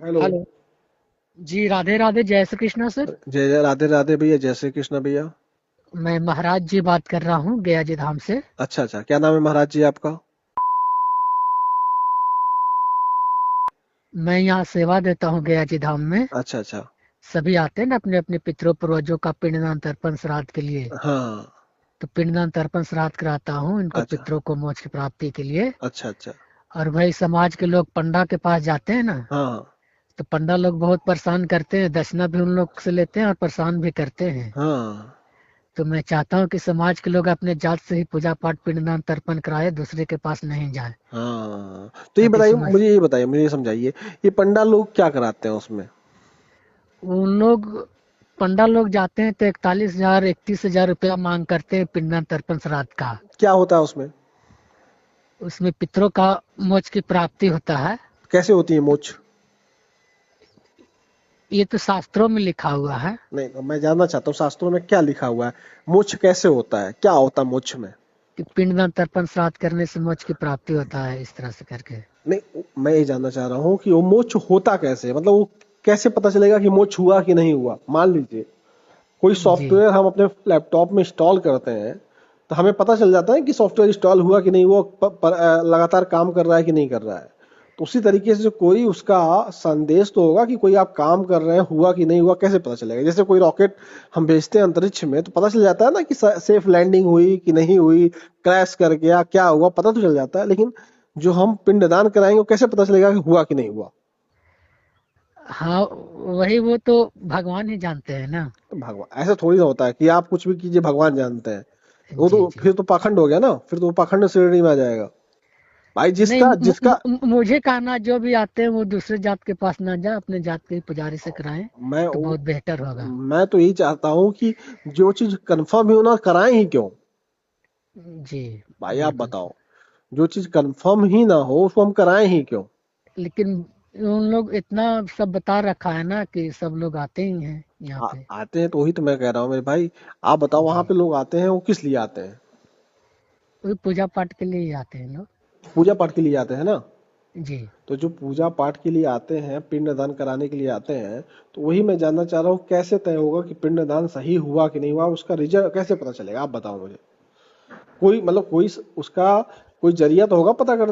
Hello. Hello. जी, राधे राधे, जय Shri Krishna sir. जय जय राधे राधे भैया, जय श्री कृष्ण भैया। मैं महाराज जी बात कर रहा हूँ गया जी धाम से। अच्छा अच्छा, क्या नाम है महाराज जी आपका? मैं यहाँ सेवा देता हूँ गया जी धाम में। अच्छा अच्छा। सभी आते हैं ना अपने अपने पितरों पूर्वजों का पिंडदान तर्पण श्राद्ध के लिए। हाँ। तो पिंडदान तर्पण श्राद्ध कराता हूँ इनको अच्छा पितरों को मोक्ष की प्राप्ति के लिए। अच्छा अच्छा। और भाई समाज के लोग पंडा के पास जाते हैं ना। हाँ तो पंडा लोग बहुत परेशान करते हैं, दक्षिणा भी उन लोग से लेते हैं और परेशान भी करते हैं। हाँ तो मैं चाहता हूँ कि समाज के लोग अपने जात से ही पूजा पाठ पिंडदान तर्पण कराए, दूसरे के पास नहीं जाए। हाँ। तो ये ताकि बताइए, समझ मुझे ये समझाइए, ये पंडा लोग क्या कराते हैं उसमें? उन लोग पंडा लोग जाते हैं तो 41,000 31,000 रुपया मांग करते हैं पिंडदान तर्पण श्राद्ध का। क्या होता है उसमें? उसमें पितरों का मोक्ष की प्राप्ति होता है। कैसे होती है मोच? ये तो शास्त्रों में लिखा हुआ है नहीं, तो मैं जानना चाहता हूँ शास्त्रों में क्या लिखा हुआ है। मोक्ष कैसे होता है, क्या होता है मोक्ष में? कि पिंडदान तर्पण श्राद्ध करने से मोक्ष की प्राप्ति होता है, इस तरह से करके। नहीं, मैं ये जानना चाह रहा हूँ कि वो मोक्ष होता कैसे है? मतलब वो कैसे पता चलेगा कि मोक्ष हुआ कि नहीं हुआ? मान लीजिए कोई जी सॉफ्टवेयर हम अपने लैपटॉप में इंस्टॉल करते हैं, तो हमें पता चल जाता है कि सॉफ्टवेयर इंस्टॉल हुआ कि नहीं हुआ, लगातार काम कर रहा है कि नहीं कर रहा है। तो उसी तरीके से कोई उसका संदेश तो होगा कि कोई आप काम कर रहे हैं, हुआ कि नहीं हुआ कैसे पता चलेगा? जैसे कोई रॉकेट हम भेजते हैं अंतरिक्ष में, तो पता चल जाता है ना कि सेफ लैंडिंग हुई कि नहीं हुई, क्रैश कर गया, क्या हुआ, पता तो चल जाता है। लेकिन जो हम पिंडदान कराएंगे वो कैसे पता चलेगा कि हुआ कि नहीं हुआ? हाँ, वही वो तो भगवान ही जानते हैं ना। तो भगवान ऐसा थोड़ी ना होता है कि आप कुछ भी कीजिए भगवान जानते हैं। वो जी तो जी। फिर तो पाखंड हो गया ना, फिर तो वो पाखंड श्रेणी में आ जाएगा। भाई नहीं, जिसका जिसका मुझे कहना जो भी आते हैं वो दूसरे जात के पास ना जाए, अपने जात के पुजारी से कराएं मैं तो बहुत बेहतर होगा। मैं तो यही चाहता हूँ कि जो चीज कंफर्म ही हो ना, कराएं ही क्यों? जी भाई आप बिल्कुल। बताओ, जो चीज कंफर्म ही ना हो उसको हम कराएं ही क्यों? लेकिन उन लोग इतना सब बता रखा है ना कि सब लोग आते ही हैं यहाँ पे। आते हैं तो वही तो मैं कह रहा हूँ मेरे भाई। आप बताओ, वहां जी, पे लोग आते हैं वो किस लिए आते हैं? वही पूजा पाठ के लिए ही आते हैं लोग। पूजा पाठ के लिए आते हैं ना। जी। तो जो पूजा पाठ के लिए आते हैं, पिंडदान कराने के लिए आते हैं, तो वही मैं जानना चाह रहा हूँ कैसे तय होगा कि पिंडदान सही हुआ कि नहीं हुआ? उसका रिजल्ट कैसे पता चलेगा, आप बताओ मुझे। कोई मतलब कोई उसका कोई जरिया तो होगा पता करने